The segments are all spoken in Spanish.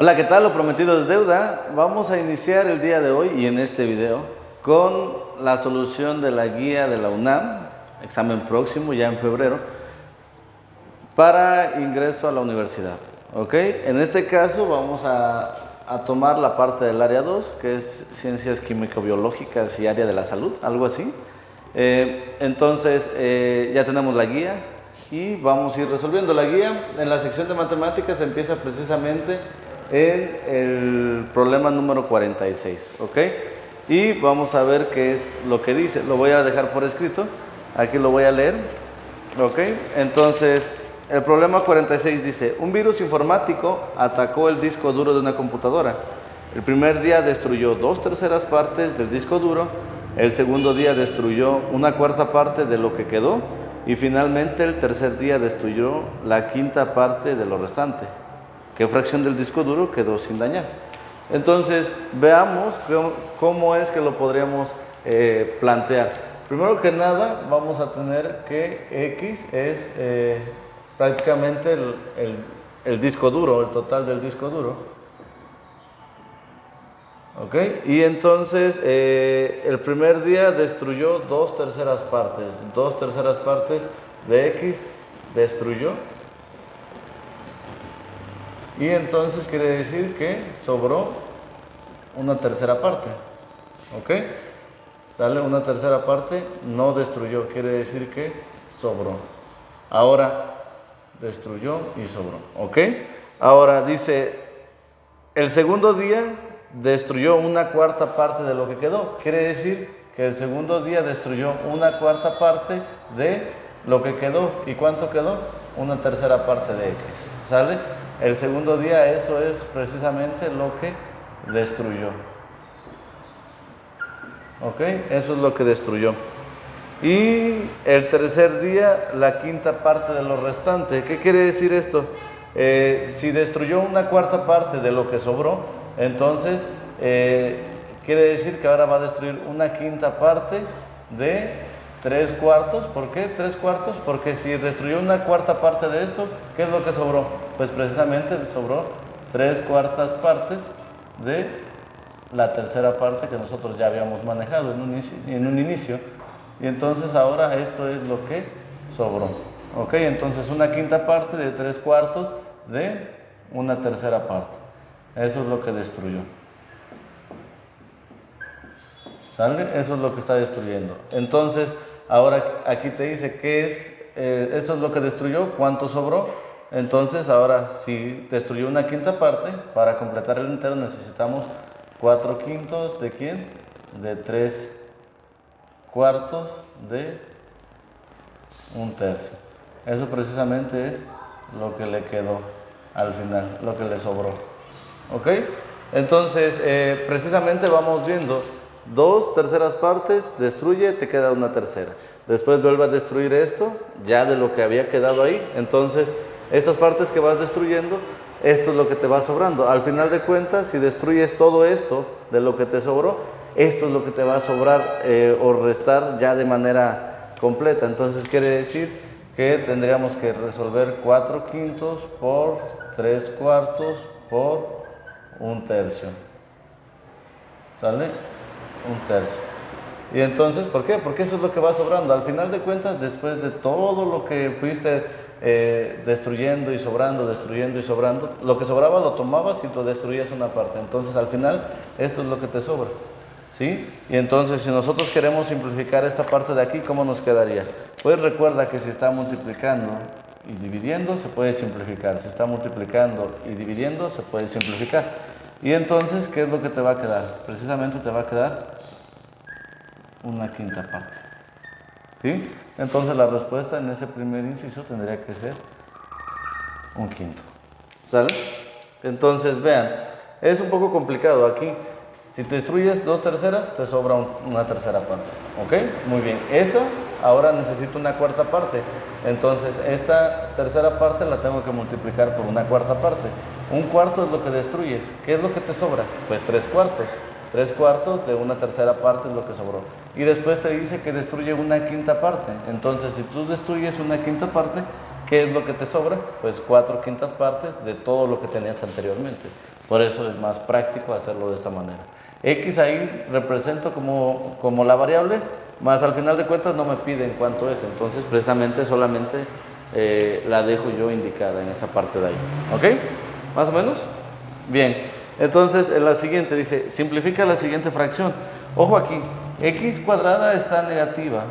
Hola, ¿qué tal? Lo prometido es deuda. Vamos a iniciar el día de hoy y en este video con la solución de la guía de la UNAM, examen próximo ya en febrero, para ingreso a la universidad. ¿Ok? En este caso vamos a tomar la parte del área 2, que es ciencias químico-biológicas y área de la salud, algo así. Entonces ya tenemos la guía y vamos a ir resolviendo. La guía en la sección de matemáticas empieza precisamente en el problema número 46, ¿ok? Y vamos a ver qué es lo que dice. Lo voy a dejar por escrito, aquí lo voy a leer, ¿ok? Entonces, el problema 46 dice: un virus informático atacó el disco duro de una computadora. El primer día destruyó 2/3 partes del disco duro, el segundo día destruyó 1/4 parte de lo que quedó y finalmente el tercer día destruyó la 1/5 parte de lo restante. ¿Qué fracción del disco duro quedó sin dañar? Entonces, veamos cómo es que lo podríamos plantear. Primero que nada, vamos a tener que X es prácticamente el disco duro, el total del disco duro. ¿Ok? Y entonces, el primer día destruyó 2/3 partes. 2/3 partes de X destruyó. Y entonces quiere decir que sobró 1/3 parte. ¿Ok? ¿Sale? 1/3 parte no destruyó, quiere decir que sobró. Ahora destruyó y sobró. ¿Ok? Ahora dice, el segundo día destruyó 1/4 parte de lo que quedó. Quiere decir que el segundo día destruyó 1/4 parte de lo que quedó. ¿Y cuánto quedó? 1/3 parte de X. ¿Sale? El segundo día eso es precisamente lo que destruyó. ¿Ok? Eso es lo que destruyó. Y el tercer día, la 1/5 parte de lo restante. ¿Qué quiere decir esto? Si destruyó 1/4 parte de lo que sobró, entonces quiere decir que ahora va a destruir 1/5 parte de 3/4. ¿Por qué 3/4? Porque si destruyó 1/4 parte de esto, ¿qué es lo que sobró? Pues precisamente sobró 3/4 partes de la tercera parte que nosotros ya habíamos manejado en un inicio. Y entonces ahora esto es lo que sobró. ¿Ok? Entonces 1/5 parte de 3/4 de 1/3 parte. Eso es lo que destruyó. ¿Sale? Eso es lo que está destruyendo. Entonces, ahora aquí te dice qué es, esto es lo que destruyó, cuánto sobró. Entonces, ahora si destruyó 1/5 parte, para completar el entero necesitamos 4/5 de ¿quién? De 3/4 de 1/3. Eso precisamente es lo que le quedó al final, lo que le sobró. ¿Ok? Entonces, precisamente vamos viendo 2/3 partes, destruye, te queda 1/3. Después vuelve a destruir esto, ya de lo que había quedado ahí. Entonces, estas partes que vas destruyendo, esto es lo que te va sobrando. Al final de cuentas, si destruyes todo esto de lo que te sobró, esto es lo que te va a sobrar o restar ya de manera completa. Entonces, quiere decir que tendríamos que resolver 4/5 por 3/4 por 1/3. ¿Sale? 1/3. Y entonces, ¿por qué? Porque eso es lo que va sobrando. Al final de cuentas, después de todo lo que fuiste destruyendo y sobrando, lo que sobraba lo tomabas y lo destruías una parte. Entonces, al final, esto es lo que te sobra. ¿Sí? Y entonces, si nosotros queremos simplificar esta parte de aquí, ¿cómo nos quedaría? Pues recuerda que si está multiplicando y dividiendo, se puede simplificar. Si está multiplicando y dividiendo, se puede simplificar. Y entonces, ¿qué es lo que te va a quedar? Precisamente te va a quedar 1/5 parte. ¿Sí? Entonces la respuesta en ese primer inciso tendría que ser 1/5. ¿Sale? Entonces, vean, es un poco complicado aquí. Si te destruyes 2/3, te sobra 1/3 parte. ¿Ok? Muy bien. Eso ahora necesito 1/4 parte. Entonces, esta tercera parte la tengo que multiplicar por 1/4 parte. 1/4 es lo que destruyes. ¿Qué es lo que te sobra? Pues 3/4. 3/4 de 1/3 parte es lo que sobró. Y después te dice que destruye 1/5 parte. Entonces, si tú destruyes 1/5 parte, ¿qué es lo que te sobra? Pues 4/5 partes de todo lo que tenías anteriormente. Por eso es más práctico hacerlo de esta manera. X ahí represento como la variable, más al final de cuentas no me piden cuánto es, entonces precisamente solamente la dejo yo indicada en esa parte de ahí. ¿Ok? ¿Más o menos? Bien, entonces en la siguiente dice, simplifica la siguiente fracción. Ojo aquí, x cuadrada está negativa.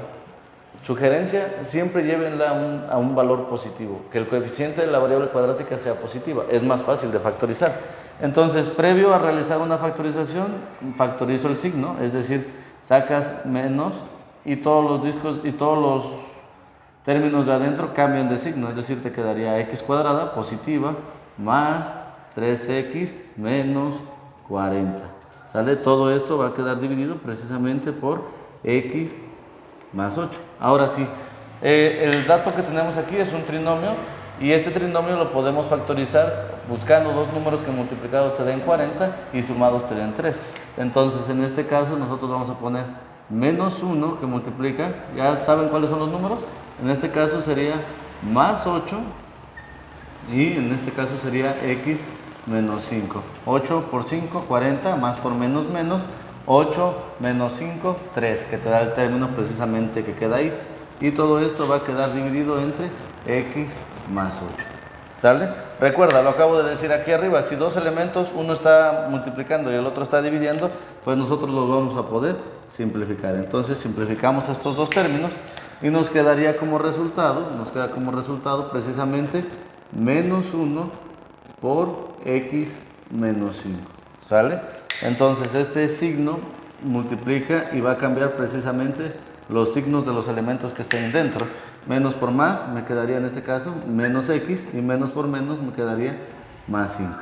Sugerencia, siempre llévenla a un valor positivo, que el coeficiente de la variable cuadrática sea positiva, es más fácil de factorizar. Entonces, previo a realizar una factorización, factorizo el signo, es decir, sacas menos y todos los discos y todos los términos de adentro cambian de signo, es decir, te quedaría x cuadrada positiva más 3x menos 40. ¿Sale? Todo esto va a quedar dividido precisamente por x más 8. Ahora sí, el dato que tenemos aquí es un trinomio y este trinomio lo podemos factorizar buscando dos números que multiplicados te den 40 y sumados te den 3. Entonces en este caso nosotros vamos a poner menos 1 que multiplica, ya saben cuáles son los números, en este caso sería más 8 y en este caso sería x menos 5. 8 por 5, 40, más por menos, 8 menos 5, 3, que te da el término precisamente que queda ahí. Y todo esto va a quedar dividido entre x más 8. ¿Sale? Recuerda, lo acabo de decir aquí arriba, si dos elementos, uno está multiplicando y el otro está dividiendo, pues nosotros los vamos a poder simplificar. Entonces simplificamos estos dos términos y nos quedaría como resultado, precisamente menos 1 por x menos 5. ¿Sale? Entonces este signo multiplica y va a cambiar precisamente los signos de los elementos que estén dentro. Menos por más me quedaría en este caso menos x y menos por menos me quedaría más 5.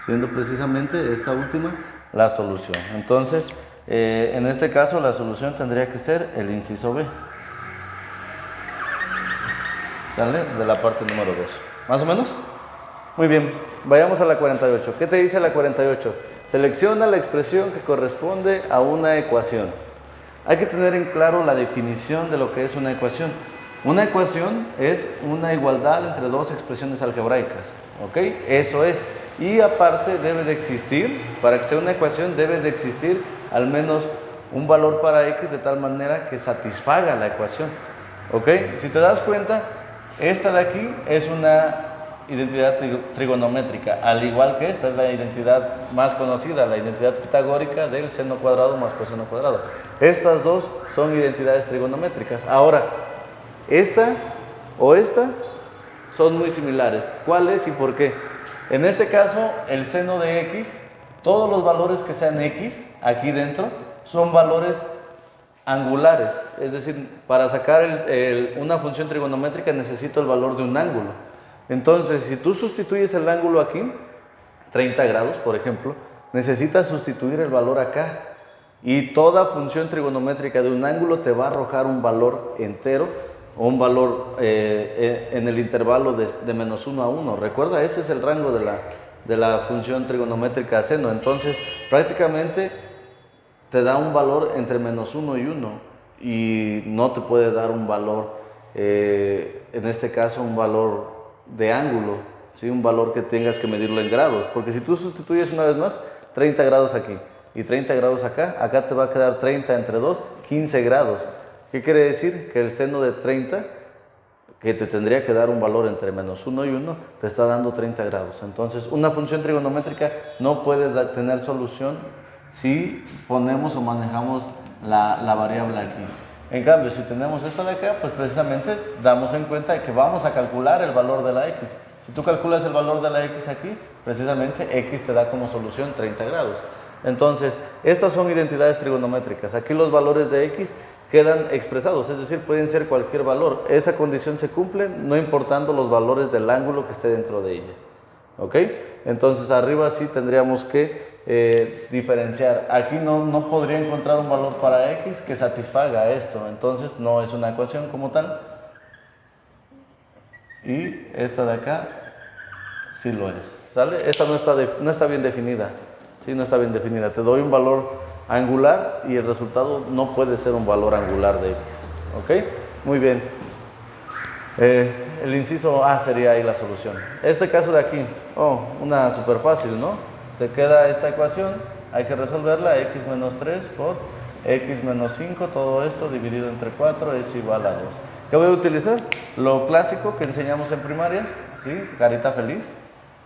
Siendo precisamente esta última la solución. Entonces en este caso la solución tendría que ser el inciso B. ¿Sale? De la parte número 2. ¿Más o menos? Muy bien, vayamos a la 48. ¿Qué te dice la 48? Selecciona la expresión que corresponde a una ecuación. Hay que tener en claro la definición de lo que es una ecuación. Una ecuación es una igualdad entre dos expresiones algebraicas, ¿ok? Eso es. Y aparte debe de existir, para que sea una ecuación debe de existir al menos un valor para x de tal manera que satisfaga la ecuación, ¿ok? Si te das cuenta, esta de aquí es una identidad trigonométrica, al igual que esta es la identidad más conocida, la identidad pitagórica del seno cuadrado más coseno cuadrado. Estas dos son identidades trigonométricas. Ahora, esta o esta son muy similares. ¿Cuál es y por qué? En este caso, el seno de x, todos los valores que sean x aquí dentro son valores angulares. Es decir, para sacar una función trigonométrica necesito el valor de un ángulo. Entonces, si tú sustituyes el ángulo aquí, 30 grados, por ejemplo, necesitas sustituir el valor acá. Y toda función trigonométrica de un ángulo te va a arrojar un valor entero o un valor en el intervalo de menos 1 a 1. Recuerda, ese es el rango de la función trigonométrica seno. Entonces, prácticamente te da un valor entre menos 1 y 1 y no te puede dar un valor, en este caso, un valor de ángulo, ¿sí? Un valor que tengas que medirlo en grados, porque si tú sustituyes una vez más 30 grados aquí y 30 grados acá, acá te va a quedar 30 entre 2, 15 grados. ¿Qué quiere decir? Que el seno de 30, que te tendría que dar un valor entre menos 1 y 1, te está dando 30 grados. Entonces, una función trigonométrica no puede tener solución si ponemos o manejamos la variable aquí. En cambio, si tenemos esta de acá, pues precisamente damos en cuenta de que vamos a calcular el valor de la x. Si tú calculas el valor de la x aquí, precisamente x te da como solución 30 grados. Entonces, estas son identidades trigonométricas. Aquí los valores de x quedan expresados, es decir, pueden ser cualquier valor. Esa condición se cumple no importando los valores del ángulo que esté dentro de ella. ¿Ok? Entonces, arriba sí tendríamos que diferenciar. Aquí no podría encontrar un valor para x que satisfaga esto, entonces no es una ecuación como tal. Y esta de acá sí lo es, ¿sale? Esta no está bien definida, ¿sí? No está bien definida. Te doy un valor angular y el resultado no puede ser un valor angular de x, ¿ok? Muy bien. El inciso A sería ahí la solución. Este caso de aquí, una súper fácil, ¿no? te queda esta ecuación, hay que resolverla, x menos 3 por x menos 5, todo esto dividido entre 4 es igual a 2. ¿Qué voy a utilizar? Lo clásico que enseñamos en primarias, ¿sí? Carita feliz,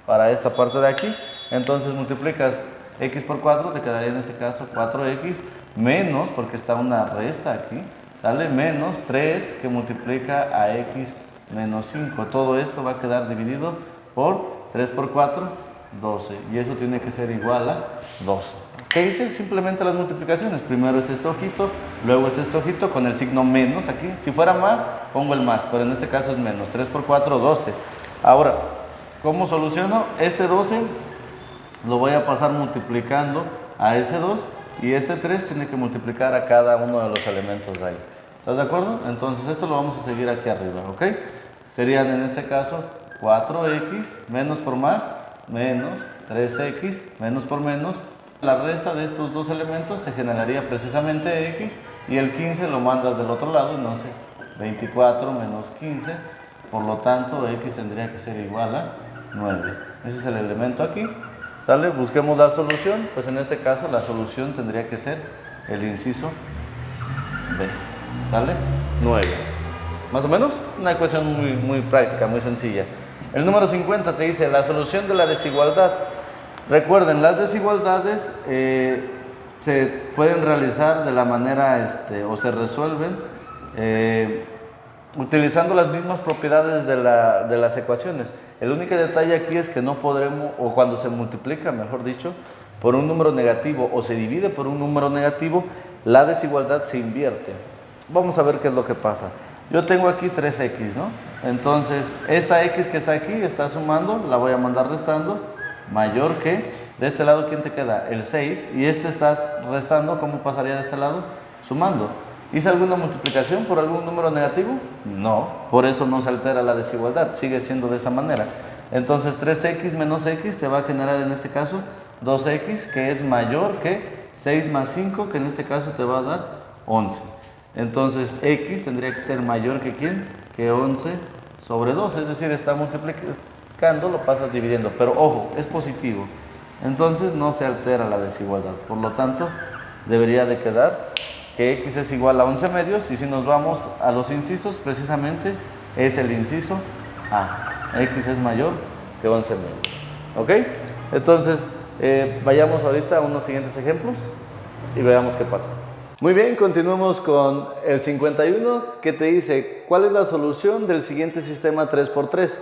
para esta parte de aquí. Entonces multiplicas x por 4, te quedaría en este caso 4x menos, porque está una resta aquí, ¿sale? Menos 3 que multiplica a x menos 5. Todo esto va a quedar dividido por 3 por 4, 12. Y eso tiene que ser igual a 12. ¿Qué hice? Simplemente las multiplicaciones. Primero es este ojito, luego es este ojito con el signo menos aquí. Si fuera más, pongo el más, pero en este caso es menos. 3 por 4, 12. Ahora, ¿cómo soluciono? Este 12 lo voy a pasar multiplicando a ese 2 y este 3 tiene que multiplicar a cada uno de los elementos de ahí. ¿Estás de acuerdo? Entonces esto lo vamos a seguir aquí arriba, ¿ok? Serían en este caso 4x menos por más, menos 3x menos por menos. La resta de estos dos elementos te generaría precisamente x y el 15 lo mandas del otro lado y no sé, 24 menos 15, por lo tanto x tendría que ser igual a 9. Ese es el elemento aquí. ¿Sale? Busquemos la solución, pues en este caso la solución tendría que ser el inciso B. ¿Sale? 9. Más o menos, una ecuación muy práctica, muy sencilla. El número 50 te dice la solución de la desigualdad. Recuerden, las desigualdades se pueden realizar de la manera, o se resuelven utilizando las mismas propiedades de las ecuaciones. El único detalle aquí es que no podremos, o cuando se multiplica, mejor dicho, por un número negativo o se divide por un número negativo, la desigualdad se invierte. Vamos a ver qué es lo que pasa. Yo tengo aquí 3x, ¿no? Entonces, esta x que está aquí está sumando, la voy a mandar restando, mayor que, de este lado, ¿quién te queda? El 6, y este estás restando, ¿cómo pasaría de este lado? Sumando. ¿Hice alguna multiplicación por algún número negativo? No, por eso no se altera la desigualdad, sigue siendo de esa manera. Entonces 3x menos x te va a generar en este caso 2x, que es mayor que 6 más 5, que en este caso te va a dar 11. Entonces x tendría que ser mayor que ¿quién? Que 11 sobre 2, es decir, está multiplicando, lo pasas dividiendo, pero ojo, es positivo. Entonces no se altera la desigualdad, por lo tanto debería de quedar que x es igual a 11 medios, y si nos vamos a los incisos, precisamente es el inciso A. X es mayor que 11 medios. ¿Ok? Entonces, vayamos ahorita a unos siguientes ejemplos y veamos qué pasa. Muy bien, continuemos con el 51, que te dice, ¿cuál es la solución del siguiente sistema 3×3?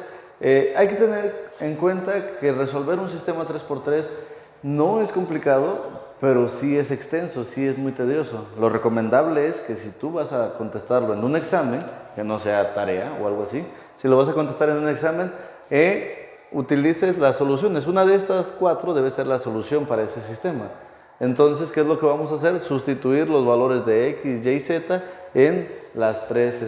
Hay que tener en cuenta que resolver un sistema 3×3 no es complicado, pero sí es extenso, sí es muy tedioso. Lo recomendable es que si tú vas a contestarlo en un examen, que no sea tarea o algo así, si lo vas a contestar en un examen, utilices las soluciones. Una de estas 4 debe ser la solución para ese sistema. Entonces, ¿qué es lo que vamos a hacer? Sustituir los valores de x, y, z en las tres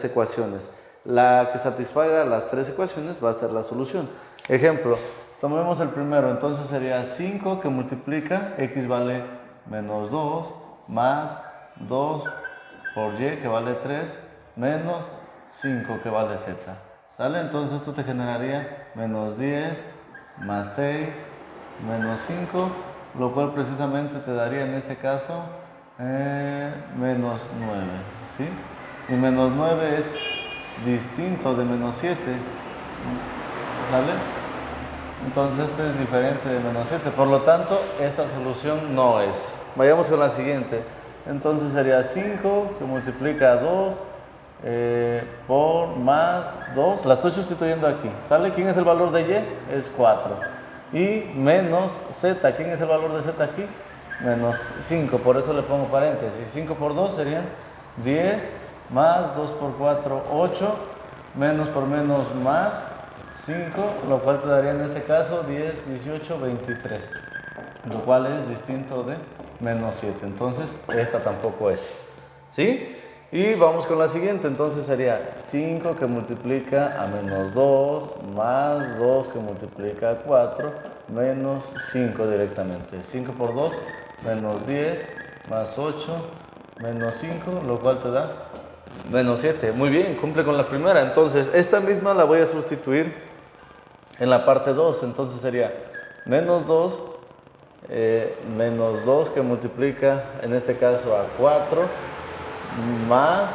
ecuaciones. La que satisfaga las 3 ecuaciones va a ser la solución. Ejemplo. Tomemos el primero, entonces sería 5 que multiplica, x vale menos 2, más 2 por y que vale 3, menos 5 que vale z. ¿Sale? Entonces esto te generaría menos 10, más 6, menos 5, lo cual precisamente te daría en este caso menos 9. ¿Sí? Y menos 9 es distinto de menos 7. ¿Sale? Entonces este es diferente de menos 7, por lo tanto esta solución no es. Vayamos con la siguiente. Entonces sería 5 que multiplica 2 por más 2, la estoy sustituyendo aquí. ¿Sale? ¿Quién es el valor de y? Es 4. Y menos z, ¿quién es el valor de z aquí? Menos 5, por eso le pongo paréntesis. 5 por 2 serían 10, más 2 por 4, 8, menos por menos más 5, lo cual te daría en este caso 10, 18, 23, lo cual es distinto de menos 7. Entonces, esta tampoco es. ¿Sí? Y vamos con la siguiente. Entonces sería 5 que multiplica a menos 2, más 2 que multiplica a 4, menos 5 directamente. 5 por 2, menos 10, más 8, menos 5, lo cual te da menos 7. Muy bien, cumple con la primera. Entonces, esta misma la voy a sustituir en la parte 2, entonces sería menos 2 que multiplica, en este caso, a 4, más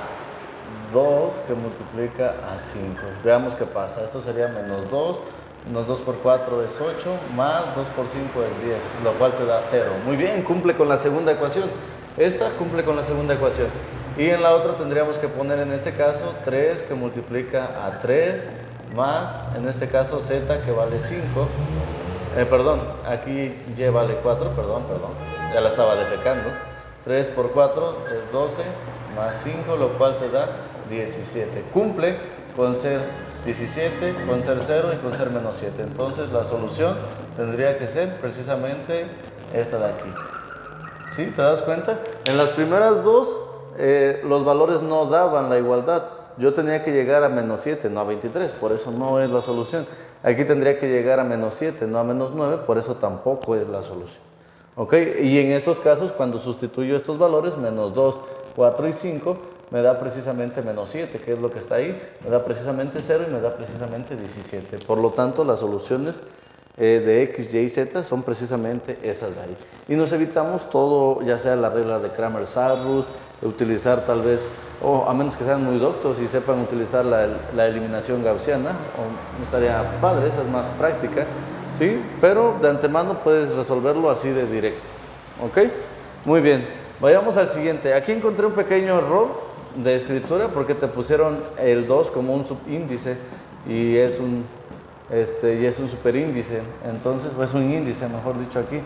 2 que multiplica a 5. Veamos qué pasa. Esto sería menos 2. Menos 2 por 4 es 8, más 2 por 5 es 10, lo cual te da 0. Muy bien, cumple con la segunda ecuación. Esta cumple con la segunda ecuación. Y en la otra tendríamos que poner, en este caso, 3 que multiplica a 3, más, en este caso, z que vale 5. Perdón, aquí y vale 4, perdón, ya la estaba defecando. 3 por 4 es 12, más 5, lo cual te da 17. Cumple con ser 17, con ser 0 y con ser menos 7. Entonces la solución tendría que ser precisamente esta de aquí. ¿Sí? ¿Te das cuenta? En las primeras dos los valores no daban la igualdad. Yo tenía que llegar a menos 7, no a 23, por eso no es la solución. Aquí tendría que llegar a menos 7, no a menos 9, por eso tampoco es la solución. ¿Ok? Y en estos casos, cuando sustituyo estos valores, menos 2, 4 y 5, me da precisamente menos 7, que es lo que está ahí, me da precisamente 0 y me da precisamente 17. Por lo tanto, las soluciones de x, y, z son precisamente esas de ahí. Y nos evitamos todo, ya sea la regla de Kramer-Sarrus, utilizar tal vez, o a menos que sean muy doctos y sepan utilizar la eliminación gaussiana, o no estaría padre, esa es más práctica, ¿sí? Pero de antemano puedes resolverlo así de directo. ¿Ok? Muy bien. Vayamos al siguiente. Aquí encontré un pequeño error de escritura porque te pusieron el 2 como un subíndice y es un superíndice, entonces, o es un índice, mejor dicho aquí.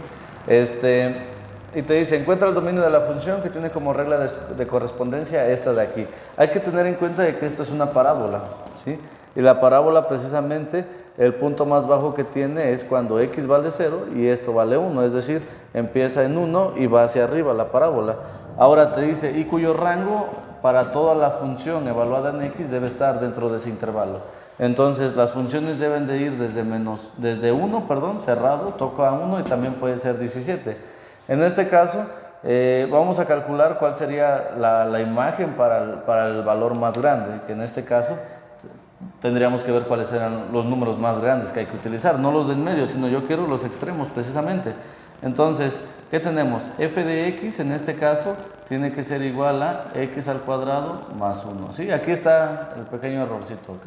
Y te dice, encuentra el dominio de la función que tiene como regla de correspondencia esta de aquí. Hay que tener en cuenta de que esto es una parábola, ¿sí? Y la parábola precisamente, el punto más bajo que tiene es cuando x vale 0 y esto vale 1, es decir, empieza en 1 y va hacia arriba la parábola. Ahora te dice, y cuyo rango para toda la función evaluada en x debe estar dentro de ese intervalo. Entonces las funciones deben de ir desde 1, cerrado, toca a 1 y también puede ser 17. En este caso, vamos a calcular cuál sería la imagen para el valor más grande, que en este caso tendríamos que ver cuáles eran los números más grandes que hay que utilizar, no los del medio, sino yo quiero los extremos precisamente. Entonces, ¿qué tenemos? F de x en este caso tiene que ser igual a x al cuadrado más 1. ¿Sí? Aquí está el pequeño errorcito, ¿ok?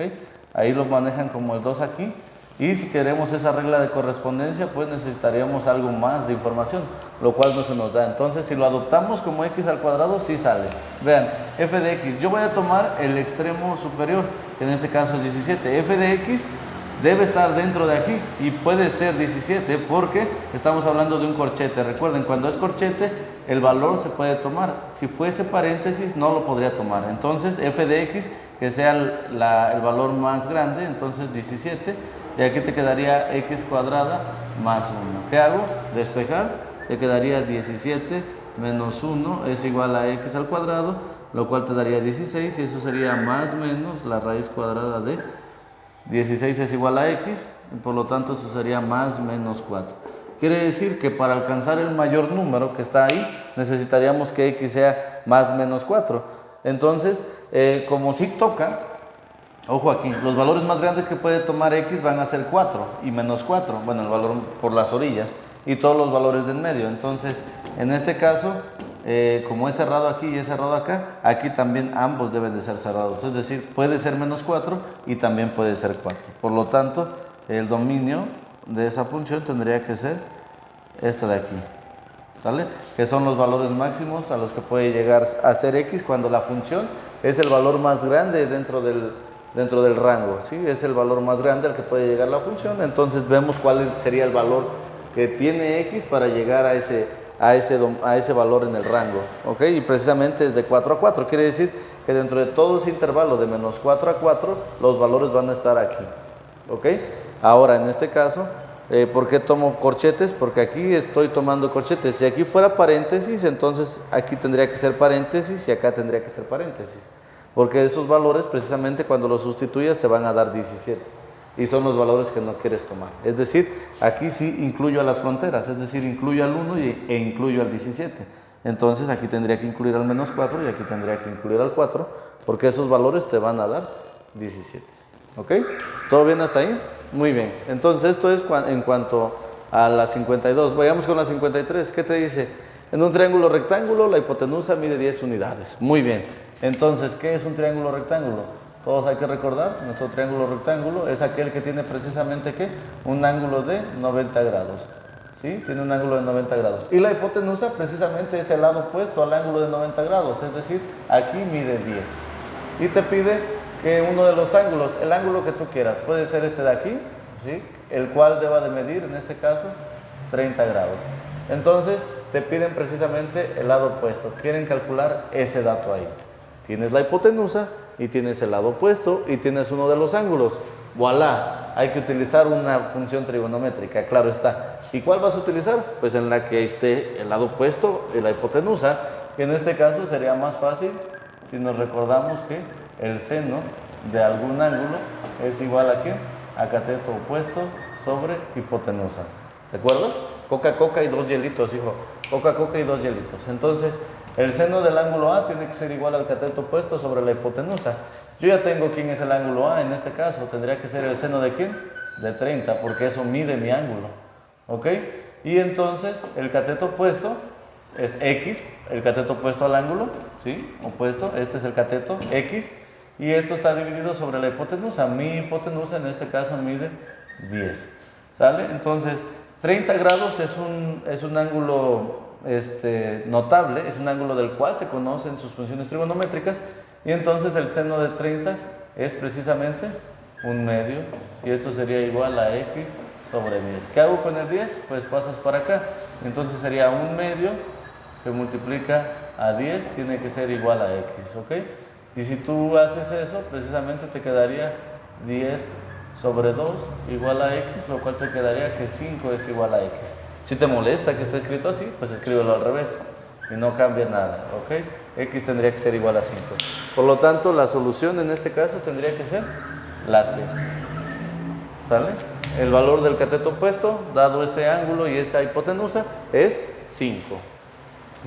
Ahí lo manejan como el 2 aquí. Y si queremos esa regla de correspondencia, pues necesitaríamos algo más de información, lo cual no se nos da. Entonces, si lo adoptamos como x al cuadrado, sí sale. Vean, f de x, yo voy a tomar el extremo superior, que en este caso es 17. F de x debe estar dentro de aquí y puede ser 17 porque estamos hablando de un corchete. Recuerden, cuando es corchete, el valor se puede tomar. Si fuese paréntesis, no lo podría tomar. Entonces, f de x, que sea el valor más grande, entonces 17. Y aquí te quedaría x cuadrada más 1. ¿Qué hago? Despejar. Te quedaría 17 menos 1 es igual a x al cuadrado, lo cual te daría 16 y eso sería más menos la raíz cuadrada de 16 es igual a x, y por lo tanto eso sería más menos 4. Quiere decir que para alcanzar el mayor número que está ahí, necesitaríamos que x sea más menos 4. Entonces, como sí toca, ojo aquí, los valores más grandes que puede tomar x van a ser 4 y menos 4, bueno, el valor por las orillas, y todos los valores del medio. Entonces, en este caso, como es cerrado aquí y es cerrado acá, aquí también ambos deben de ser cerrados. Es decir, puede ser menos 4 y también puede ser 4. Por lo tanto, el dominio de esa función tendría que ser este de aquí, ¿vale? Que son los valores máximos a los que puede llegar a ser x cuando la función es el valor más grande dentro del rango, ¿sí? Es el valor más grande al que puede llegar la función. Entonces vemos cuál sería el valor que tiene x para llegar a ese valor en el rango, ¿ok? Y precisamente es de 4 a 4, quiere decir que dentro de todo ese intervalo de menos 4 a 4, los valores van a estar aquí, ¿ok? Ahora, en este caso, ¿por qué tomo corchetes? Porque aquí estoy tomando corchetes. Si aquí fuera paréntesis, entonces aquí tendría que ser paréntesis y acá tendría que ser paréntesis. Porque esos valores, precisamente cuando los sustituyas, te van a dar 17. Y son los valores que no quieres tomar. Es decir, aquí sí incluyo a las fronteras, es decir, incluyo al 1 e incluyo al 17. Entonces aquí tendría que incluir al menos 4 y aquí tendría que incluir al 4, porque esos valores te van a dar 17. ¿Ok? ¿Todo bien hasta ahí? Muy bien. Entonces esto es en cuanto a la 52. Vayamos con la 53. ¿Qué te dice? En un triángulo rectángulo la hipotenusa mide 10 unidades. Muy bien. Entonces, ¿qué es un triángulo rectángulo? Todos hay que recordar, nuestro triángulo rectángulo es aquel que tiene precisamente ¿qué? Un ángulo de 90 grados. ¿Sí? Tiene un ángulo de 90 grados. Y la hipotenusa precisamente es el lado opuesto al ángulo de 90 grados. Es decir, aquí mide 10. Y te pide que uno de los ángulos, el ángulo que tú quieras, puede ser este de aquí, ¿sí? El cual deba de medir, en este caso, 30 grados. Entonces, te piden precisamente el lado opuesto. Quieren calcular ese dato ahí. Tienes la hipotenusa y tienes el lado opuesto y tienes uno de los ángulos. ¡Voilá! Hay que utilizar una función trigonométrica, claro está. ¿Y cuál vas a utilizar? Pues en la que esté el lado opuesto y la hipotenusa. Y en este caso sería más fácil si nos recordamos que el seno de algún ángulo es igual a ¿qué? A cateto opuesto sobre hipotenusa. ¿Te acuerdas? Coca y 2 hielitos, hijo. Coca y 2 hielitos. Entonces, el seno del ángulo A tiene que ser igual al cateto opuesto sobre la hipotenusa. Yo ya tengo quién es el ángulo A en este caso. Tendría que ser el seno de quién? De 30, porque eso mide mi ángulo. ¿Ok? Y entonces, el cateto opuesto es X, el cateto opuesto al ángulo, ¿sí? Opuesto, este es el cateto X. Y esto está dividido sobre la hipotenusa. Mi hipotenusa en este caso mide 10. ¿Sale? Entonces, 30 grados es un ángulo notable, es un ángulo del cual se conocen sus funciones trigonométricas. Y entonces el seno de 30 es precisamente un medio. Y esto sería igual a X sobre 10. ¿Qué hago con el 10? Pues pasas para acá. Entonces sería un medio que multiplica a 10, tiene que ser igual a X, ¿ok? Y si tú haces eso, precisamente te quedaría 10 sobre 2 igual a X, lo cual te quedaría que 5 es igual a X. Si te molesta que esté escrito así, pues escríbelo al revés y no cambia nada, ¿ok? X tendría que ser igual a 5. Por lo tanto, la solución en este caso tendría que ser la C. ¿Sale? El valor del cateto opuesto, dado ese ángulo y esa hipotenusa, es 5.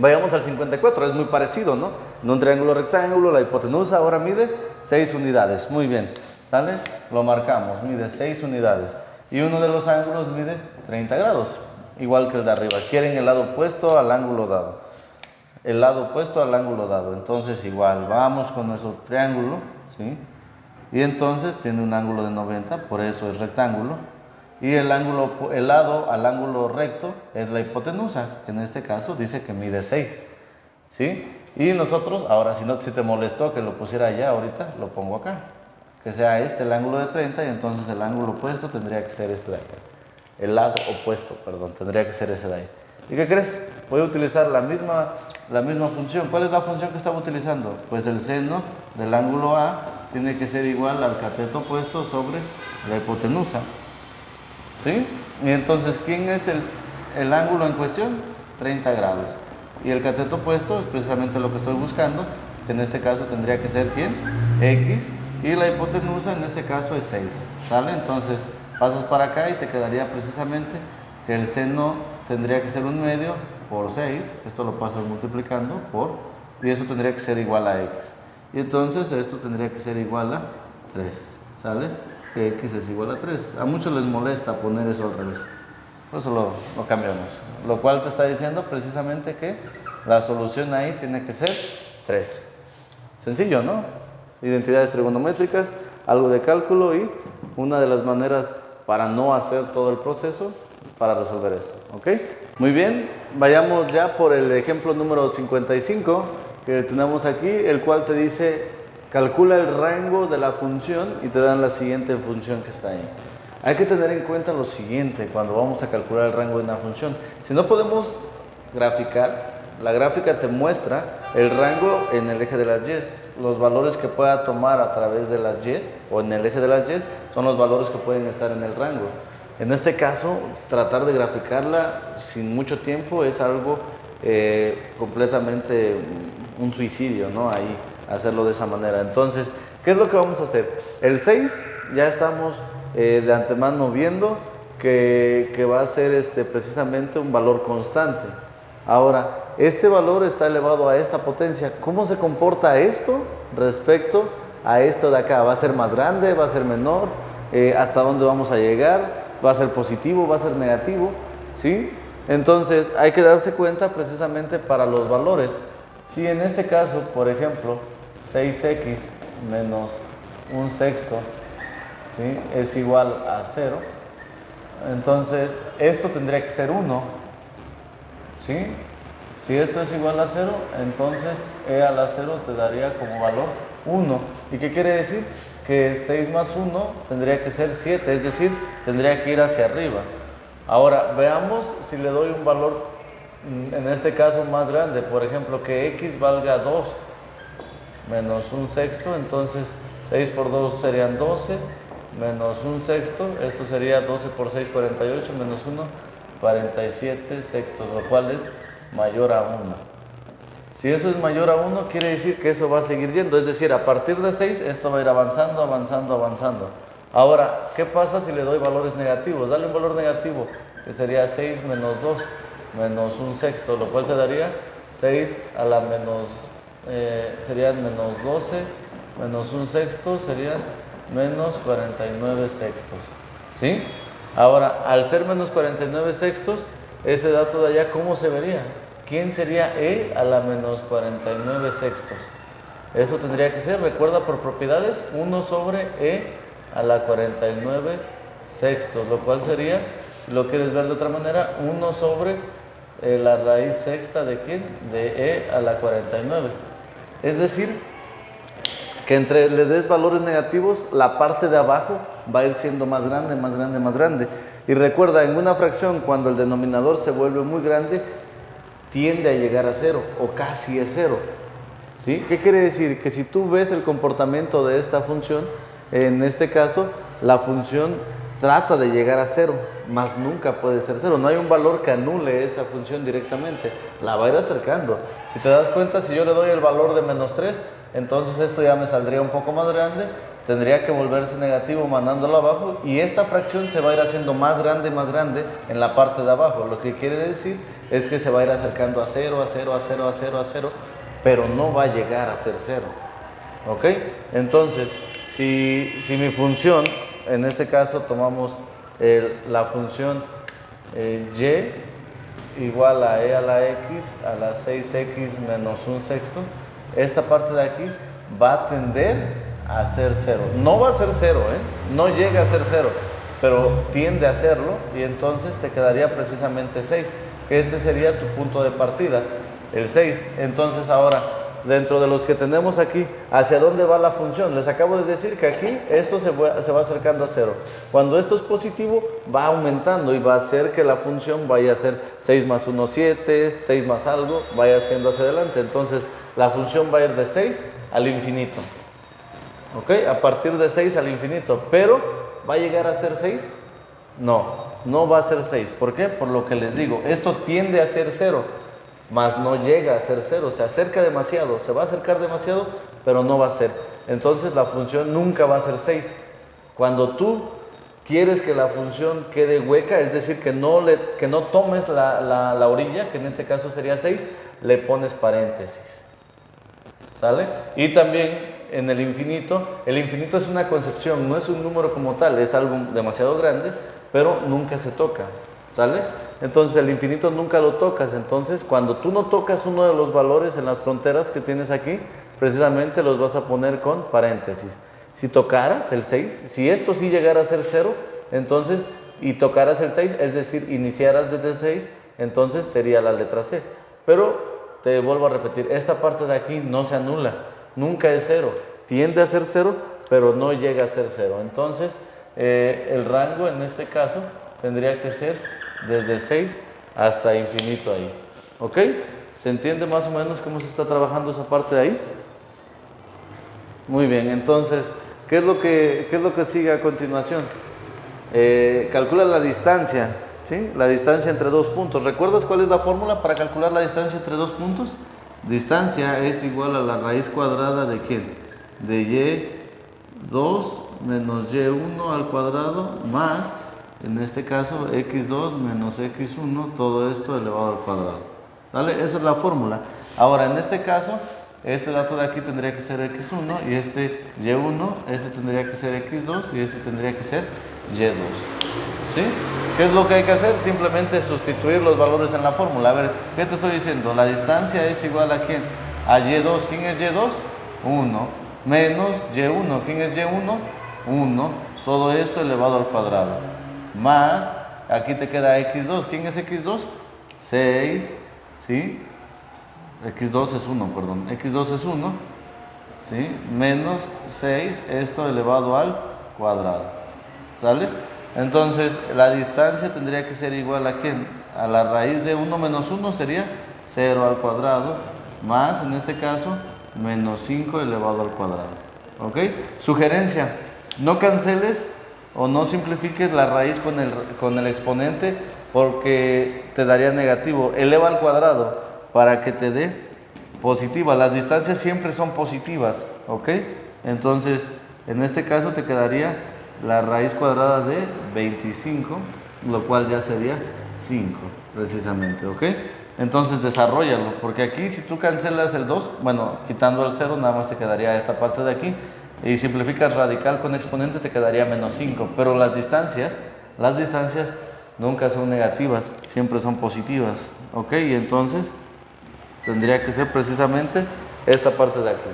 Vayamos al 54, es muy parecido, ¿no? En un triángulo rectángulo, la hipotenusa ahora mide 6 unidades. Muy bien, ¿sale? Lo marcamos, mide 6 unidades. Y uno de los ángulos mide 30 grados, igual que el de arriba. Quieren el lado opuesto al ángulo dado. El lado opuesto al ángulo dado. Entonces, igual, vamos con nuestro triángulo, ¿sí? Y entonces tiene un ángulo de 90, por eso es rectángulo. Y el lado al ángulo recto es la hipotenusa, que en este caso dice que mide 6. ¿Sí? Y nosotros, ahora si te molestó que lo pusiera allá ahorita, lo pongo acá. Que sea este el ángulo de 30 y entonces el ángulo opuesto tendría que ser este de acá. El lado opuesto, perdón, tendría que ser ese de ahí. ¿Y qué crees? Voy a utilizar la misma función. ¿Cuál es la función que estaba utilizando? Pues el seno del ángulo A tiene que ser igual al cateto opuesto sobre la hipotenusa. ¿Sí? Y entonces, ¿quién es el ángulo en cuestión? 30 grados. Y el cateto opuesto es precisamente lo que estoy buscando, que en este caso tendría que ser ¿quién? X. Y la hipotenusa en este caso es 6. ¿Sale? Entonces, pasas para acá y te quedaría precisamente que el seno tendría que ser un medio por 6. Esto lo pasas multiplicando por, y eso tendría que ser igual a X. Y entonces esto tendría que ser igual a 3. ¿Sale? Que X es igual a 3. A muchos les molesta poner eso al revés. Por eso lo cambiamos. Lo cual te está diciendo precisamente que la solución ahí tiene que ser 3. Sencillo, ¿no? Identidades trigonométricas, algo de cálculo y una de las maneras para no hacer todo el proceso para resolver eso. ¿Ok? Muy bien. Vayamos ya por el ejemplo número 55 que tenemos aquí, el cual te dice: calcula el rango de la función y te dan la siguiente función que está ahí. Hay que tener en cuenta lo siguiente cuando vamos a calcular el rango de una función. Si no podemos graficar, la gráfica te muestra el rango en el eje de las y. Los valores que pueda tomar a través de las y o en el eje de las y son los valores que pueden estar en el rango. En este caso, tratar de graficarla sin mucho tiempo es algo completamente un suicidio, ¿no? Ahí, hacerlo de esa manera. Entonces, ¿qué es lo que vamos a hacer? El 6 ya estamos de antemano viendo que va a ser precisamente un valor constante. Ahora, este valor está elevado a esta potencia. ¿Cómo se comporta esto respecto a esto de acá? ¿Va a ser más grande? ¿Va a ser menor? ¿Hasta dónde vamos a llegar? ¿Va a ser positivo? ¿Va a ser negativo? ¿sí? Entonces hay que darse cuenta precisamente para los valores. Si en este caso, por ejemplo, 6x menos 1/6, ¿sí?, es igual a 0, entonces esto tendría que ser 1, ¿sí? Si esto es igual a 0, entonces e a la 0 te daría como valor 1. ¿Y qué quiere decir? Que 6 más 1 tendría que ser 7, es decir, tendría que ir hacia arriba. Ahora, veamos si le doy un valor, en este caso más grande, por ejemplo, que x valga 2 menos 1/6, entonces 6 por 2 serían 12, menos 1/6, esto sería 12 por 6, 48, menos 1, 47/6, lo cual es mayor a 1. Si eso es mayor a 1, quiere decir que eso va a seguir yendo, es decir, a partir de 6 esto va a ir avanzando, avanzando, avanzando. Ahora, ¿qué pasa si le doy valores negativos? Dale un valor negativo, que sería 6 menos 2, menos 1/6, lo cual te daría 6 a la menos, serían menos 12, menos 1/6, serían menos 49/6, ¿sí? Ahora, al ser menos 49/6, ese dato de allá, ¿cómo se vería? ¿Quién sería e a la menos 49/6? Eso tendría que ser, recuerda por propiedades, 1 sobre e a la 49/6, lo cual sería, si lo quieres ver de otra manera, 1 sobre la raíz sexta de ¿quién? De e a la 49. Es decir, que entre le des valores negativos, la parte de abajo va a ir siendo más grande, más grande, más grande. Y recuerda, en una fracción, cuando el denominador se vuelve muy grande, tiende a llegar a 0 o casi es 0. ¿Sí? ¿Qué quiere decir? Que si tú ves el comportamiento de esta función, en este caso, la función trata de llegar a 0, mas nunca puede ser 0. No hay un valor que anule esa función directamente, la va a ir acercando. Si te das cuenta, si yo le doy el valor de menos 3, entonces esto ya me saldría un poco más grande, tendría que volverse negativo mandándolo abajo y esta fracción se va a ir haciendo más grande en la parte de abajo. Lo que quiere decir es que se va a ir acercando a 0, a 0, a 0, a 0, a 0, pero no va a llegar a ser 0. ¿Ok? Entonces, si mi función, en este caso tomamos la función y igual a e a la x a la 6x menos 1/6, esta parte de aquí va a tender a ser 0. No va a ser 0, no llega a ser 0, pero tiende a serlo y entonces te quedaría precisamente 6, que este sería tu punto de partida, el 6. Entonces ahora, dentro de los que tenemos aquí, ¿hacia dónde va la función? Les acabo de decir que aquí esto se va acercando a 0. Cuando esto es positivo, va aumentando y va a hacer que la función vaya a ser 6 más 1, 7, 6 más algo, vaya haciendo hacia adelante. Entonces, la función va a ir de 6 al infinito. ¿Ok? A partir de 6 al infinito. ¿Pero va a llegar a ser 6? No, no va a ser 6. ¿Por qué? Por lo que les digo. Esto tiende a ser 0, mas no llega a ser 0. Se acerca demasiado, se va a acercar demasiado, pero no va a ser. Entonces la función nunca va a ser 6. Cuando tú quieres que la función quede hueca, es decir, que no tomes la orilla, que en este caso sería 6, le pones paréntesis. ¿Sale? Y también en el infinito es una concepción, no es un número como tal, es algo demasiado grande, pero nunca se toca. ¿Sale? Entonces el infinito nunca lo tocas. Entonces cuando tú no tocas uno de los valores en las fronteras que tienes aquí, precisamente los vas a poner con paréntesis. Si tocaras el 6, si esto sí llegara a ser 0, entonces, y tocaras el 6, es decir, iniciaras desde 6, entonces sería la letra C. Pero te vuelvo a repetir, esta parte de aquí no se anula, nunca es 0, tiende a ser 0, pero no llega a ser 0. Entonces, el rango en este caso tendría que ser desde 6 hasta infinito ahí. ¿Ok? ¿Se entiende más o menos cómo se está trabajando esa parte de ahí? Muy bien, entonces, ¿qué es lo que sigue a continuación? Calcula la distancia. ¿Sí? La distancia entre dos puntos. ¿Recuerdas cuál es la fórmula para calcular la distancia entre dos puntos? Distancia es igual a la raíz cuadrada de ¿quién? De y2 menos y1 al cuadrado más, en este caso, x2 menos x1, todo esto elevado al cuadrado. ¿Sale? Esa es la fórmula. Ahora, en este caso, este dato de aquí tendría que ser x1 y este y1, este tendría que ser x2 y este tendría que ser y2. ¿Sí? ¿Qué es lo que hay que hacer? Simplemente sustituir los valores en la fórmula. A ver, ¿qué te estoy diciendo? La distancia es igual a ¿quién? A Y2. ¿Quién es Y2? 1. Menos Y1. ¿Quién es Y1? 1. Todo esto elevado al cuadrado. Más, aquí te queda X2. ¿Quién es X2? 6. ¿Sí? X2 es 1, perdón. X2 es 1. ¿Sí? Menos 6. Esto elevado al cuadrado. ¿Sale? Entonces, la distancia tendría que ser igual a ¿quién? A la raíz de 1 menos 1 sería 0 al cuadrado, más, en este caso, menos 5 elevado al cuadrado. ¿Ok? Sugerencia, no canceles o no simplifiques la raíz con el exponente porque te daría negativo. Eleva al cuadrado para que te dé positiva. Las distancias siempre son positivas. ¿Ok? Entonces, en este caso te quedaría la raíz cuadrada de 25, lo cual ya sería 5, precisamente, ¿ok? Entonces desarrollalo, porque aquí si tú cancelas el 2, bueno, quitando el 0, nada más te quedaría esta parte de aquí, y simplificas radical con exponente, te quedaría menos 5, pero las distancias nunca son negativas, siempre son positivas, ¿ok? Y entonces tendría que ser precisamente esta parte de aquí,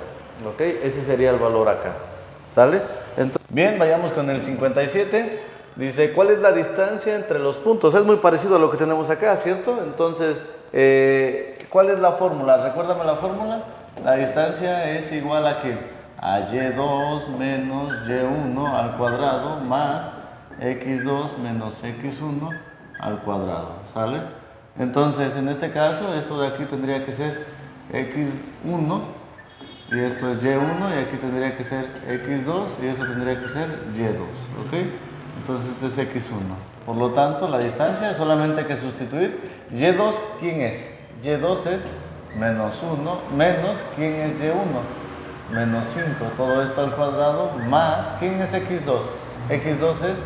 ¿ok? Ese sería el valor acá, ¿sale? Entonces, bien, vayamos con el 57. Dice, ¿cuál es la distancia entre los puntos? Es muy parecido a lo que tenemos acá, ¿cierto? Entonces, ¿cuál es la fórmula? Recuérdame la fórmula. La distancia es igual a ¿qué? A Y2 menos Y1 al cuadrado más X2 menos X1 al cuadrado, ¿sale? Entonces, en este caso, esto de aquí tendría que ser X1 y esto es Y1 y aquí tendría que ser X2 y esto tendría que ser Y2, ¿ok? Entonces este es X1. Por lo tanto, la distancia solamente hay que sustituir. Y2, ¿quién es? Y2 es menos 1 menos, ¿quién es Y1? Menos 5. Todo esto al cuadrado más, ¿quién es X2? X2 es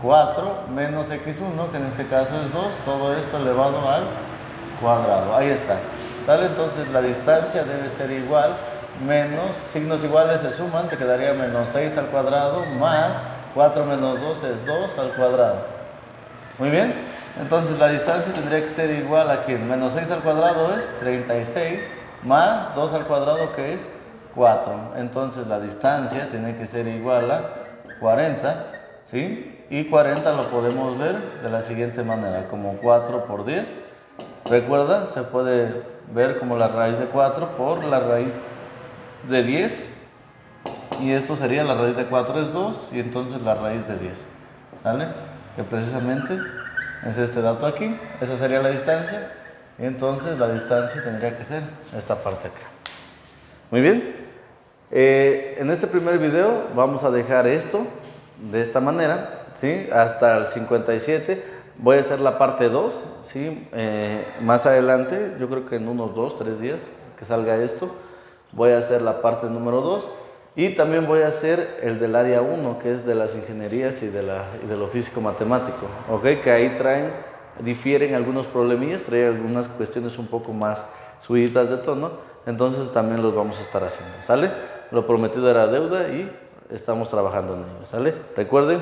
4 menos X1, que en este caso es 2. Todo esto elevado al cuadrado. Ahí está. ¿Sale? Entonces la distancia debe ser igual. Menos, signos iguales se suman, te quedaría menos 6 al cuadrado, más 4 menos 2 es 2 al cuadrado. Muy bien, entonces la distancia tendría que ser igual a ¿quién? Menos 6 al cuadrado es 36, más 2 al cuadrado que es 4. Entonces la distancia tiene que ser igual a 40, ¿sí? Y 40 lo podemos ver de la siguiente manera, como 4 por 10. Recuerda, se puede ver como la raíz de 4 por la raíz de 10, y esto sería la raíz de 4 es 2 y entonces la raíz de 10, ¿sale? Que precisamente es este dato aquí, esa sería la distancia y entonces la distancia tendría que ser esta parte acá. Muy bien, en este primer video vamos a dejar esto de esta manera, ¿sí? Hasta el 57, voy a hacer la parte 2, ¿sí? Más adelante, yo creo que en unos 2-3 días que salga esto, voy a hacer la parte número 2 y también voy a hacer el del área 1, que es de las ingenierías y de lo físico-matemático, ¿ok? Que ahí difieren algunos problemillas, traen algunas cuestiones un poco más subidas de tono, entonces también los vamos a estar haciendo, ¿sale? Lo prometido era deuda y estamos trabajando en ello, ¿sale? Recuerden,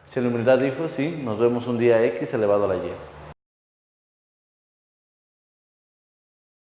si la humildad dijo, sí, nos vemos un día X elevado a la Y.